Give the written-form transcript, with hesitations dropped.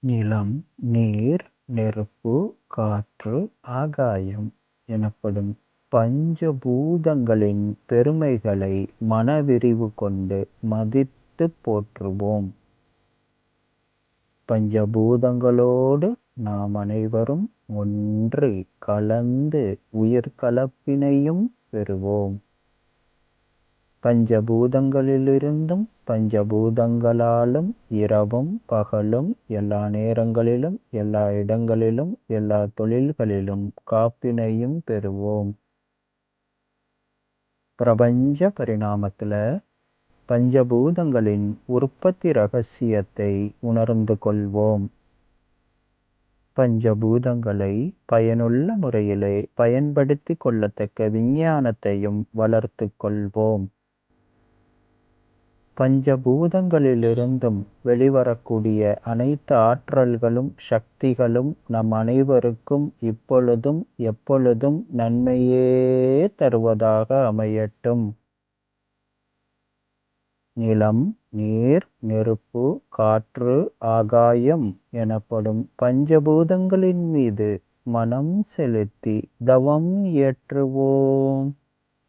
நிலம், நீர், நெருப்பு, காற்று, ஆகாயம் எனப்படும் பஞ்சபூதங்களின் பெருமைகளை மனவிரிவு கொண்டு மதித்துப் போற்றுவோம். பஞ்சபூதங்களோடு நாம் அனைவரும் ஒன்று கலந்து உயிர்கலப்பினையும் பெறுவோம். பஞ்சபூதங்களிலிருந்தும் பஞ்சபூதங்களாலும் இரவும் பகலும் எல்லா நேரங்களிலும் எல்லா இடங்களிலும் எல்லா தொழில்களிலும் காப்பினையும் பெறுவோம். பிரபஞ்ச பரிணாமத்துல பஞ்சபூதங்களின் உற்பத்தி ரகசியத்தை உணர்ந்து கொள்வோம். பஞ்சபூதங்களை பயனுள்ள முறையிலே பயன்படுத்தி கொள்ளத்தக்க விஞ்ஞானத்தையும் வளர்த்து கொள்வோம். பஞ்சபூதங்களிலிருந்தும் வெளிவரக்கூடிய அனைத்து ஆற்றல்களும் சக்திகளும் நம் அனைவருக்கும் இப்பொழுதும் எப்பொழுதும் நன்மையே தருவதாக அமையட்டும். நிலம், நீர், நெருப்பு, காற்று, ஆகாயம் எனப்படும் பஞ்சபூதங்களின் மீது மனம் செலுத்தி தவம் இயற்றுவோம்.